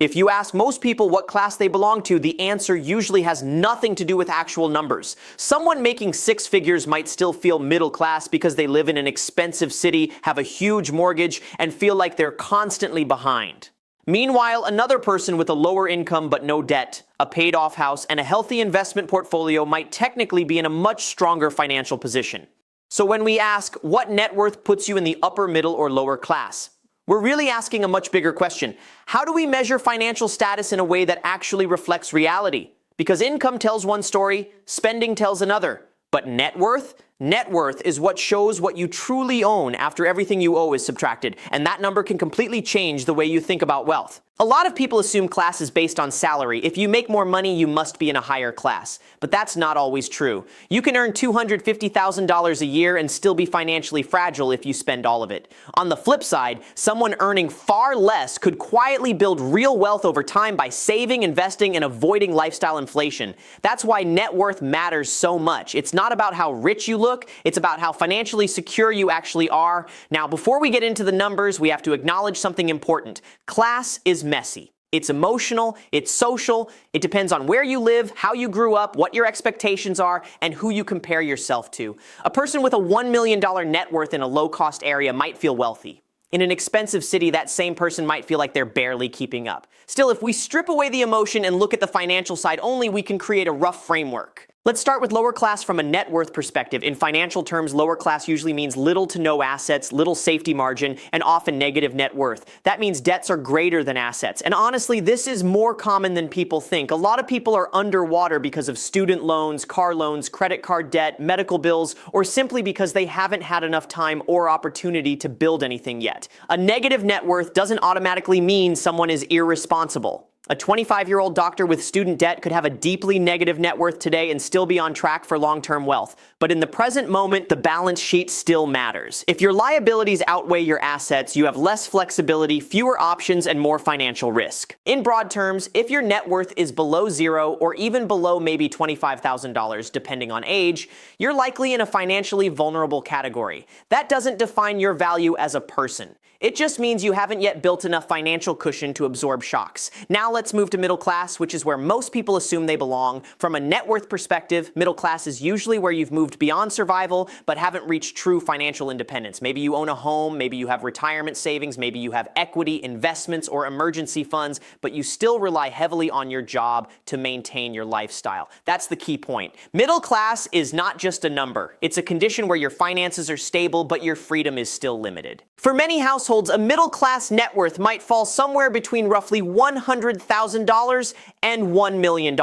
If you ask most people what class they belong to, the answer usually has nothing to do with actual numbers. Someone making six figures might still feel middle class because they live in an expensive city, have a huge mortgage, and feel like they're constantly behind. Meanwhile, another person with a lower income but no debt, a paid-off house, and a healthy investment portfolio might technically be in a much stronger financial position. So when we ask, what net worth puts you in the upper, middle, or lower class? We're really asking a much bigger question. How do we measure financial status in a way that actually reflects reality? Because income tells one story, spending tells another. But net worth? Net worth is what shows what you truly own after everything you owe is subtracted, and that number can completely change the way you think about wealth. A lot of people assume class is based on salary. If you make more money, you must be in a higher class. But that's not always true. You can earn $250,000 a year and still be financially fragile if you spend all of it. On the flip side, someone earning far less could quietly build real wealth over time by saving, investing, and avoiding lifestyle inflation. That's why net worth matters so much. It's not about how rich you look, it's about how financially secure you actually are. Now, before we get into the numbers, we have to acknowledge something important. Class is messy. It's emotional, it's social, it depends on where you live, how you grew up, what your expectations are, and who you compare yourself to. A person with a $1 million net worth in a low-cost area might feel wealthy. In an expensive city, that same person might feel like they're barely keeping up. Still, if we strip away the emotion and look at the financial side only, we can create a rough framework. Let's start with lower class from a net worth perspective. In financial terms, lower class usually means little to no assets, little safety margin, and often negative net worth. That means debts are greater than assets. And honestly, this is more common than people think. A lot of people are underwater because of student loans, car loans, credit card debt, medical bills, or simply because they haven't had enough time or opportunity to build anything yet. A negative net worth doesn't automatically mean someone is irresponsible. A 25-year-old doctor with student debt could have a deeply negative net worth today and still be on track for long-term wealth. But in the present moment, the balance sheet still matters. If your liabilities outweigh your assets, you have less flexibility, fewer options, and more financial risk. In broad terms, if your net worth is below zero or even below maybe $25,000, depending on age, you're likely in a financially vulnerable category. That doesn't define your value as a person. It just means you haven't yet built enough financial cushion to absorb shocks. Now let's move to middle class, which is where most people assume they belong. From a net worth perspective, middle class is usually where you've moved beyond survival but haven't reached true financial independence. Maybe you own a home, maybe you have retirement savings, maybe you have equity, investments, or emergency funds, but you still rely heavily on your job to maintain your lifestyle. That's the key point. Middle class is not just a number. It's a condition where your finances are stable but your freedom is still limited. For many households, a middle-class net worth might fall somewhere between roughly $100,000 and $1 million.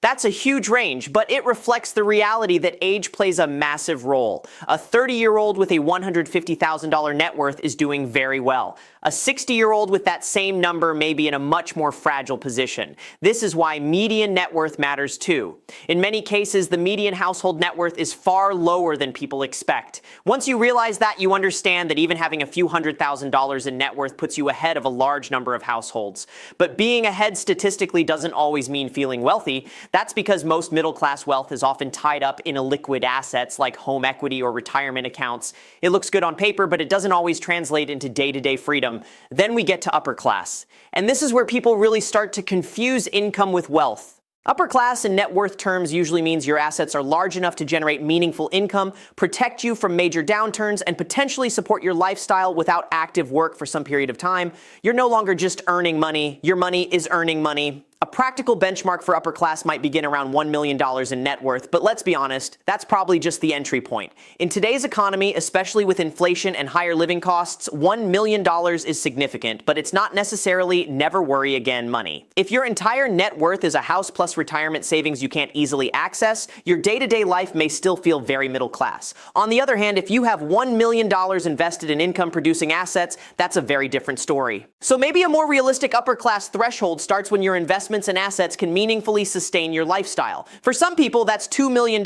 That's a huge range, but it reflects the reality that age plays a massive role. A 30-year-old with a $150,000 net worth is doing very well. A 60-year-old with that same number may be in a much more fragile position. This is why median net worth matters too. In many cases, the median household net worth is far lower than people expect. Once you realize that, you understand that even having a few $100,000 in net worth puts you ahead of a large number of households. But being ahead statistically doesn't always mean feeling wealthy. That's because most middle-class wealth is often tied up in illiquid assets like home equity or retirement accounts. It looks good on paper, but it doesn't always translate into day-to-day freedom. Then we get to upper class. And this is where people really start to confuse income with wealth. Upper class in net worth terms usually means your assets are large enough to generate meaningful income, protect you from major downturns, and potentially support your lifestyle without active work for some period of time. You're no longer just earning money, your money is earning money. A practical benchmark for upper class might begin around $1 million in net worth, but let's be honest, that's probably just the entry point. In today's economy, especially with inflation and higher living costs, $1 million is significant, but it's not necessarily never worry again money. If your entire net worth is a house plus retirement savings you can't easily access, your day-to-day life may still feel very middle class. On the other hand, if you have $1 million invested in income-producing assets, that's a very different story. So maybe a more realistic upper class threshold starts when your investments and assets can meaningfully sustain your lifestyle. For some people, that's $2 million.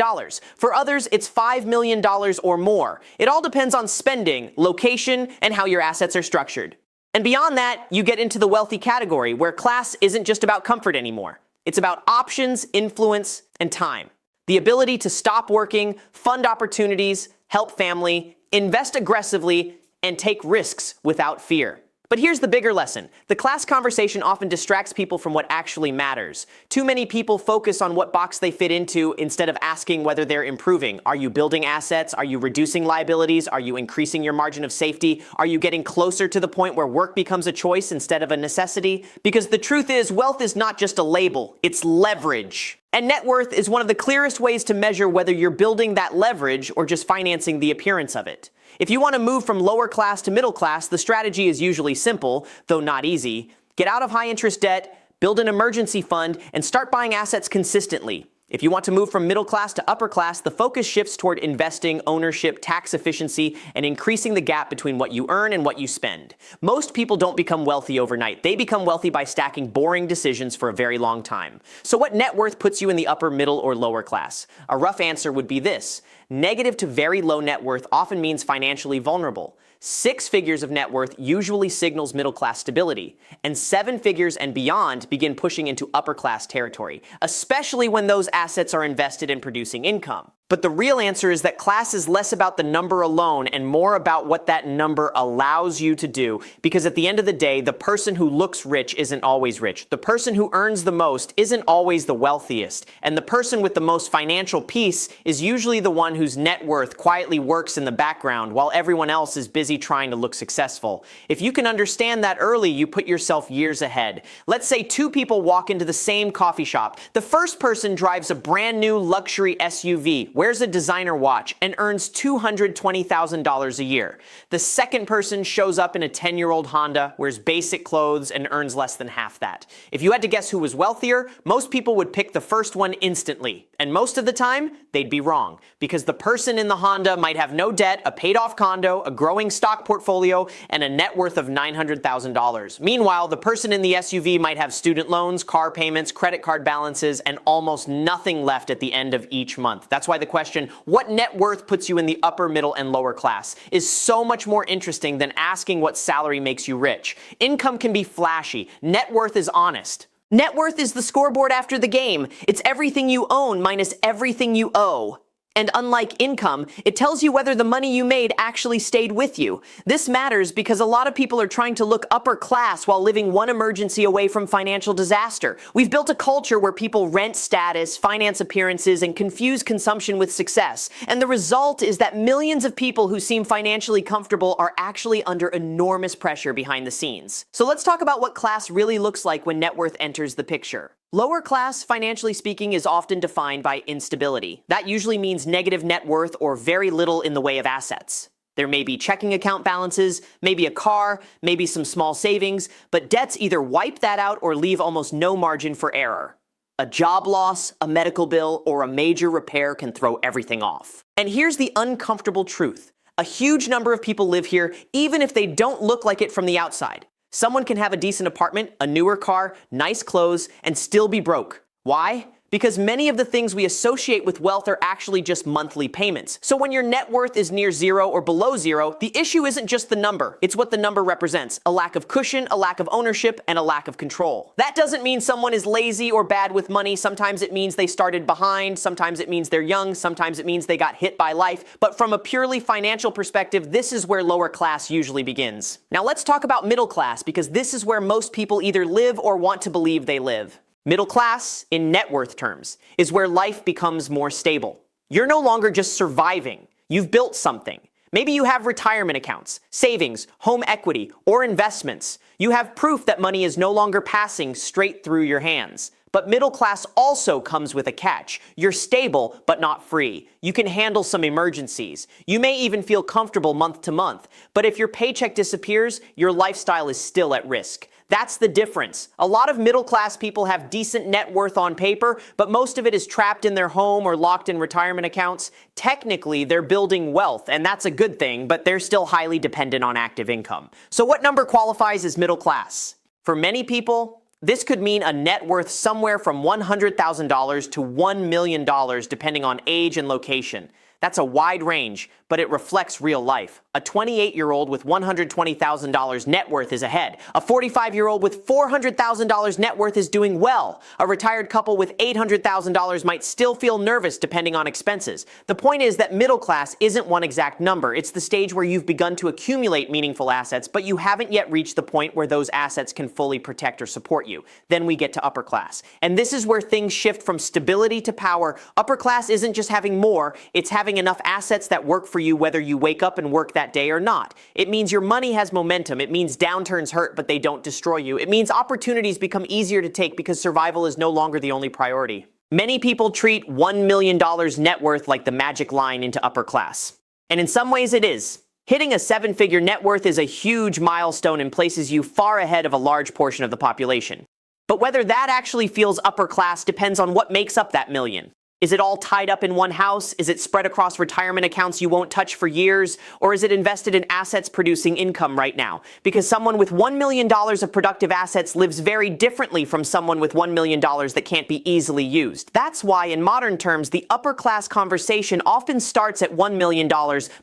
For others, it's $5 million or more. It all depends on spending, location, and how your assets are structured. And beyond that, you get into the wealthy category, where class isn't just about comfort anymore. It's about options, influence, and time. The ability to stop working, fund opportunities, help family, invest aggressively, and take risks without fear. But here's the bigger lesson. The class conversation often distracts people from what actually matters. Too many people focus on what box they fit into instead of asking whether they're improving. Are you building assets? Are you reducing liabilities? Are you increasing your margin of safety? Are you getting closer to the point where work becomes a choice instead of a necessity? Because the truth is, wealth is not just a label, it's leverage. And net worth is one of the clearest ways to measure whether you're building that leverage or just financing the appearance of it. If you want to move from lower class to middle class, the strategy is usually simple, though not easy. Get out of high interest debt, build an emergency fund, and start buying assets consistently. If you want to move from middle class to upper class, the focus shifts toward investing, ownership, tax efficiency, and increasing the gap between what you earn and what you spend. Most people don't become wealthy overnight. They become wealthy by stacking boring decisions for a very long time. So what net worth puts you in the upper, middle, or lower class? A rough answer would be this. Negative to very low net worth often means financially vulnerable. 6 figures of net worth usually signals middle class stability, and 7 figures and beyond begin pushing into upper class territory, especially when those assets are invested in producing income. But the real answer is that class is less about the number alone and more about what that number allows you to do, because at the end of the day, the person who looks rich isn't always rich. The person who earns the most isn't always the wealthiest, and the person with the most financial peace is usually the one whose net worth quietly works in the background while everyone else is busy trying to look successful. If you can understand that early, you put yourself years ahead. Let's say 2 people walk into the same coffee shop. The first person drives a brand new luxury SUV, wears a designer watch, and earns $220,000 a year. The second person shows up in a 10-year-old Honda, wears basic clothes, and earns less than half that. If you had to guess who was wealthier, most people would pick the first one instantly. And most of the time, they'd be wrong, because the person in the Honda might have no debt, a paid-off condo, a growing stock portfolio, and a net worth of $900,000. Meanwhile, the person in the SUV might have student loans, car payments, credit card balances, and almost nothing left at the end of each month. That's why the question, what net worth puts you in the upper, middle, and lower class, is so much more interesting than asking what salary makes you rich. Income can be flashy. Net worth is honest. Net worth is the scoreboard after the game. It's everything you own minus everything you owe. And unlike income, it tells you whether the money you made actually stayed with you. This matters because a lot of people are trying to look upper class while living one emergency away from financial disaster. We've built a culture where people rent status, finance appearances, and confuse consumption with success. And the result is that millions of people who seem financially comfortable are actually under enormous pressure behind the scenes. So let's talk about what class really looks like when net worth enters the picture. Lower class, financially speaking, is often defined by instability. That usually means negative net worth or very little in the way of assets. There may be checking account balances, maybe a car, maybe some small savings, but debts either wipe that out or leave almost no margin for error. A job loss, a medical bill, or a major repair can throw everything off. And here's the uncomfortable truth. A huge number of people live here even if they don't look like it from the outside. Someone can have a decent apartment, a newer car, nice clothes, and still be broke. Why? Because many of the things we associate with wealth are actually just monthly payments. So when your net worth is near zero or below zero, the issue isn't just the number, it's what the number represents. A lack of cushion, a lack of ownership, and a lack of control. That doesn't mean someone is lazy or bad with money. Sometimes it means they started behind, sometimes it means they're young, sometimes it means they got hit by life. But from a purely financial perspective, this is where lower class usually begins. Now let's talk about middle class, because this is where most people either live or want to believe they live. Middle class, in net worth terms, is where life becomes more stable. You're no longer just surviving. You've built something. Maybe you have retirement accounts, savings, home equity, or investments. You have proof that money is no longer passing straight through your hands. But middle class also comes with a catch. You're stable, but not free. You can handle some emergencies. You may even feel comfortable month to month. But if your paycheck disappears, your lifestyle is still at risk. That's the difference. A lot of middle-class people have decent net worth on paper, but most of it is trapped in their home or locked in retirement accounts. Technically, they're building wealth, and that's a good thing, but they're still highly dependent on active income. So what number qualifies as middle class? For many people, this could mean a net worth somewhere from $100,000 to $1 million, depending on age and location. That's a wide range, but it reflects real life. A 28-year-old with $120,000 net worth is ahead. A 45-year-old with $400,000 net worth is doing well. A retired couple with $800,000 might still feel nervous depending on expenses. The point is that middle class isn't one exact number. It's the stage where you've begun to accumulate meaningful assets, but you haven't yet reached the point where those assets can fully protect or support you. Then we get to upper class. And this is where things shift from stability to power. Upper class isn't just having more, it's having enough assets that work for you whether you wake up and work that day or not. It means your money has momentum. It means downturns hurt, but they don't destroy you. It means opportunities become easier to take because survival is no longer the only priority. Many people treat $1 million net worth like the magic line into upper class. And in some ways it is. Hitting a seven-figure net worth is a huge milestone and places you far ahead of a large portion of the population. But whether that actually feels upper class depends on what makes up that million. Is it all tied up in one house? Is it spread across retirement accounts you won't touch for years? Or is it invested in assets producing income right now? Because someone with $1 million of productive assets lives very differently from someone with $1 million that can't be easily used. That's why, in modern terms, the upper class conversation often starts at $1 million,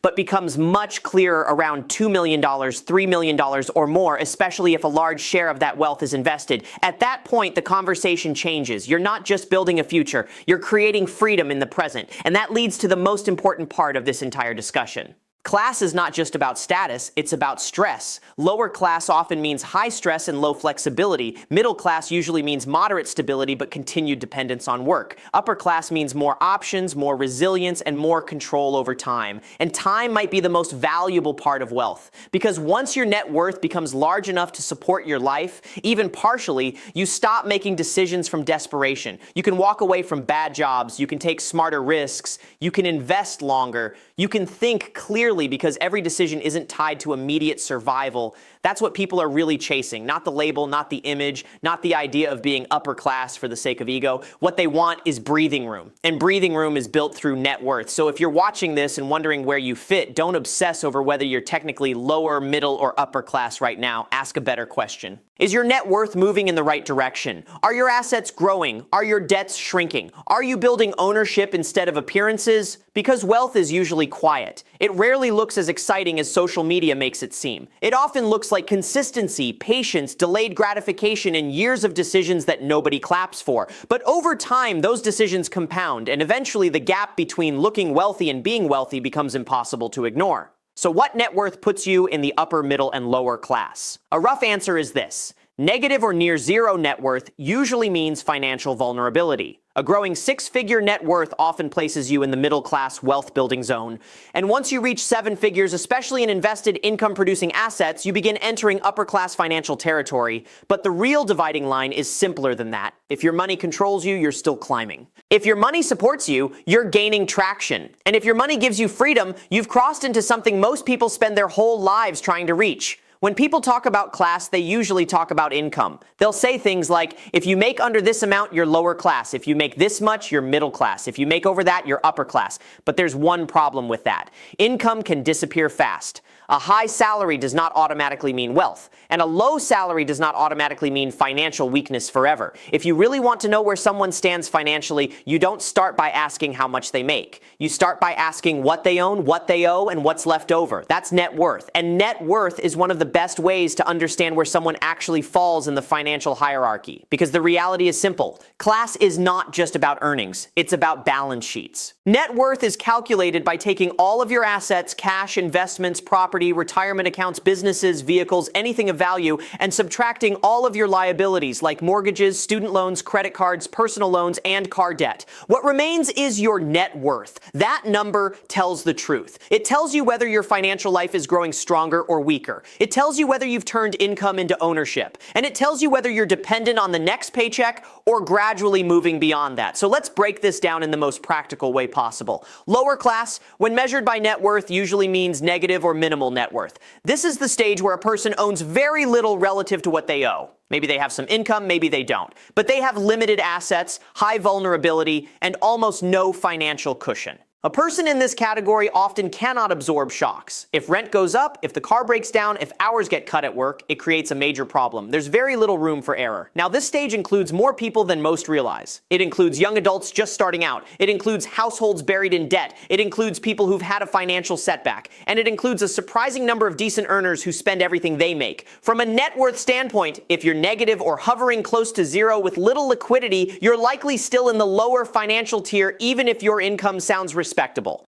but becomes much clearer around $2 million, $3 million, or more, especially if a large share of that wealth is invested. At that point, the conversation changes. You're not just building a future, you're creating freedom in the present. And that leads to the most important part of this entire discussion. Class is not just about status, it's about stress. Lower class often means high stress and low flexibility. Middle class usually means moderate stability but continued dependence on work. Upper class means more options, more resilience, and more control over time. And time might be the most valuable part of wealth. Because once your net worth becomes large enough to support your life, even partially, you stop making decisions from desperation. You can walk away from bad jobs, you can take smarter risks, you can invest longer, you can think clearly because every decision isn't tied to immediate survival. That's what people are really chasing, not the label, not the image, not the idea of being upper class for the sake of ego. What they want is breathing room, and breathing room is built through net worth. So if you're watching this and wondering where you fit, don't obsess over whether you're technically lower, middle, or upper class right now. Ask a better question. Is your net worth moving in the right direction? Are your assets growing? Are your debts shrinking? Are you building ownership instead of appearances? Because wealth is usually quiet. It rarely looks as exciting as social media makes it seem. It often looks like consistency, patience, delayed gratification, and years of decisions that nobody claps for. But over time, those decisions compound, and eventually the gap between looking wealthy and being wealthy becomes impossible to ignore. So what net worth puts you in the upper, middle, and lower class? A rough answer is this. Negative or near zero net worth usually means financial vulnerability. A growing six-figure net worth often places you in the middle-class wealth-building zone. And once you reach seven figures, especially in invested income-producing assets, you begin entering upper-class financial territory. But the real dividing line is simpler than that. If your money controls you, you're still climbing. If your money supports you, you're gaining traction. And if your money gives you freedom, you've crossed into something most people spend their whole lives trying to reach. When people talk about class, they usually talk about income. They'll say things like, if you make under this amount, you're lower class. If you make this much, you're middle class. If you make over that, you're upper class. But there's one problem with that. Income can disappear fast. A high salary does not automatically mean wealth, and a low salary does not automatically mean financial weakness forever. If you really want to know where someone stands financially, you don't start by asking how much they make. You start by asking what they own, what they owe, and what's left over. That's net worth. And net worth is one of the best ways to understand where someone actually falls in the financial hierarchy. Because the reality is simple. Class is not just about earnings. It's about balance sheets. Net worth is calculated by taking all of your assets, cash, investments, property, retirement accounts, businesses, vehicles, anything of value, and subtracting all of your liabilities like mortgages, student loans, credit cards, personal loans, and car debt. What remains is your net worth. That number tells the truth. It tells you whether your financial life is growing stronger or weaker. It tells you whether you've turned income into ownership. And it tells you whether you're dependent on the next paycheck or gradually moving beyond that. So let's break this down in the most practical way possible. Lower class, when measured by net worth, usually means negative or minimal net worth. This is the stage where a person owns very little relative to what they owe. Maybe they have some income, maybe they don't. But they have limited assets, high vulnerability, and almost no financial cushion. A person in this category often cannot absorb shocks. If rent goes up, if the car breaks down, if hours get cut at work, it creates a major problem. There's very little room for error. Now, this stage includes more people than most realize. It includes young adults just starting out. It includes households buried in debt. It includes people who've had a financial setback. And it includes a surprising number of decent earners who spend everything they make. From a net worth standpoint, if you're negative or hovering close to zero with little liquidity, you're likely still in the lower financial tier even if your income sounds respectable.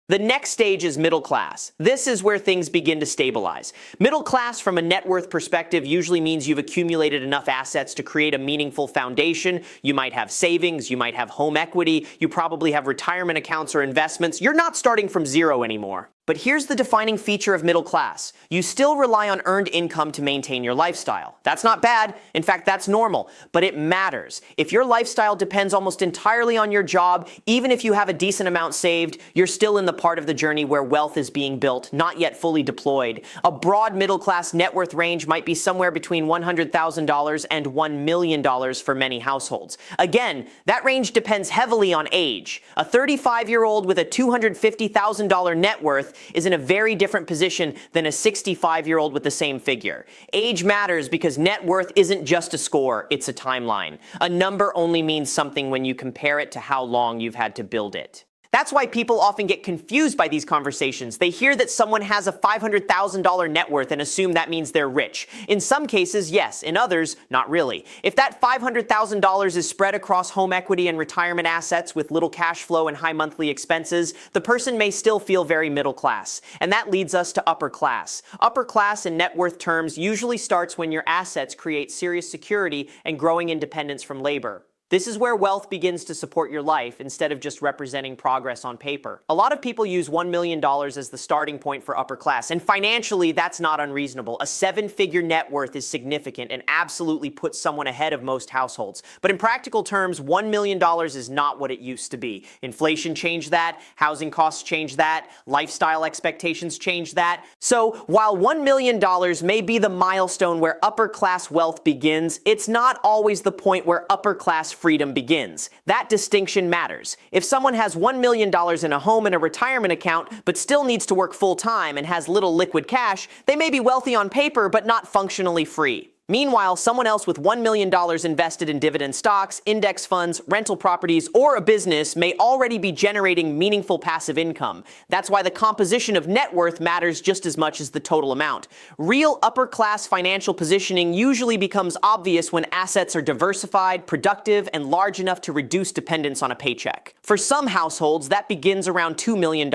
The next stage is middle class. This is where things begin to stabilize. Middle class from a net worth perspective usually means you've accumulated enough assets to create a meaningful foundation. You might have savings, you might have home equity, you probably have retirement accounts or investments. You're not starting from zero anymore. But here's the defining feature of middle class. You still rely on earned income to maintain your lifestyle. That's not bad. In fact, that's normal. But it matters. If your lifestyle depends almost entirely on your job, even if you have a decent amount saved, you're still in the part of the journey where wealth is being built, not yet fully deployed. A broad middle class net worth range might be somewhere between $100,000 and $1 million for many households. Again, that range depends heavily on age. A 35-year-old with a $250,000 net worth is in a very different position than a 65-year-old with the same figure. Age matters because net worth isn't just a score, it's a timeline. A number only means something when you compare it to how long you've had to build it. That's why people often get confused by these conversations. They hear that someone has a $500,000 net worth and assume that means they're rich. In some cases, yes. In others, not really. If that $500,000 is spread across home equity and retirement assets with little cash flow and high monthly expenses, the person may still feel very middle class. And that leads us to upper class. Upper class in net worth terms usually starts when your assets create serious security and growing independence from labor. This is where wealth begins to support your life instead of just representing progress on paper. A lot of people use $1 million as the starting point for upper class, and financially, that's not unreasonable. A seven-figure net worth is significant and absolutely puts someone ahead of most households. But in practical terms, $1 million is not what it used to be. Inflation changed that, housing costs changed that, lifestyle expectations changed that. So while $1 million may be the milestone where upper class wealth begins, it's not always the point where upper class freedom begins. That distinction matters. If someone has $1 million in a home and a retirement account, but still needs to work full-time and has little liquid cash, they may be wealthy on paper, but not functionally free. Meanwhile, someone else with $1 million invested in dividend stocks, index funds, rental properties, or a business may already be generating meaningful passive income. That's why the composition of net worth matters just as much as the total amount. Real upper-class financial positioning usually becomes obvious when assets are diversified, productive, and large enough to reduce dependence on a paycheck. For some households, that begins around $2 million.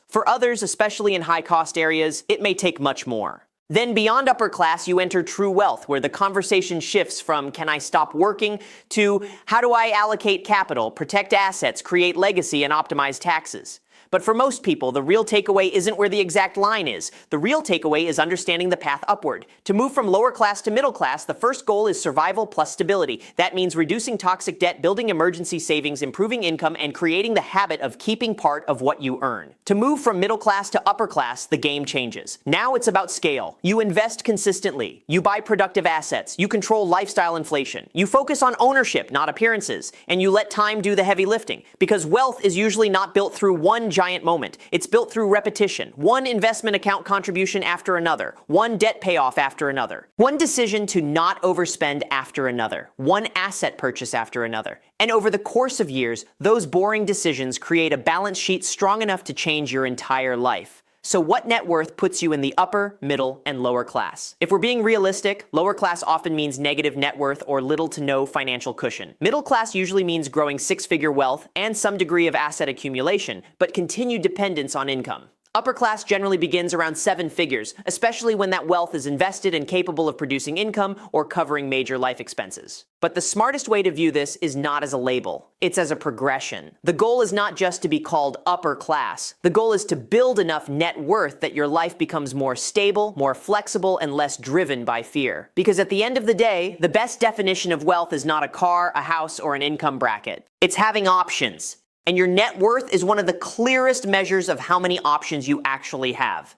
For others, especially in high-cost areas, it may take much more. Then beyond upper class, you enter true wealth, where the conversation shifts from can I stop working to how do I allocate capital, protect assets, create legacy, and optimize taxes. But for most people, the real takeaway isn't where the exact line is. The real takeaway is understanding the path upward. To move from lower class to middle class, the first goal is survival plus stability. That means reducing toxic debt, building emergency savings, improving income, and creating the habit of keeping part of what you earn. To move from middle class to upper class, the game changes. Now it's about scale. You invest consistently. You buy productive assets. You control lifestyle inflation. You focus on ownership, not appearances. And you let time do the heavy lifting. Because wealth is usually not built through one giant moment. It's built through repetition. One investment account contribution after another. One debt payoff after another. One decision to not overspend after another. One asset purchase after another. And over the course of years, those boring decisions create a balance sheet strong enough to change your entire life. So what net worth puts you in the upper, middle, and lower class? If we're being realistic, lower class often means negative net worth or little to no financial cushion. Middle class usually means growing six-figure wealth and some degree of asset accumulation, but continued dependence on income. Upper class generally begins around seven figures, especially when that wealth is invested and capable of producing income or covering major life expenses. But the smartest way to view this is not as a label. It's as a progression. The goal is not just to be called upper class. The goal is to build enough net worth that your life becomes more stable, more flexible, and less driven by fear. Because at the end of the day, the best definition of wealth is not a car, a house, or an income bracket. It's having options. And your net worth is one of the clearest measures of how many options you actually have.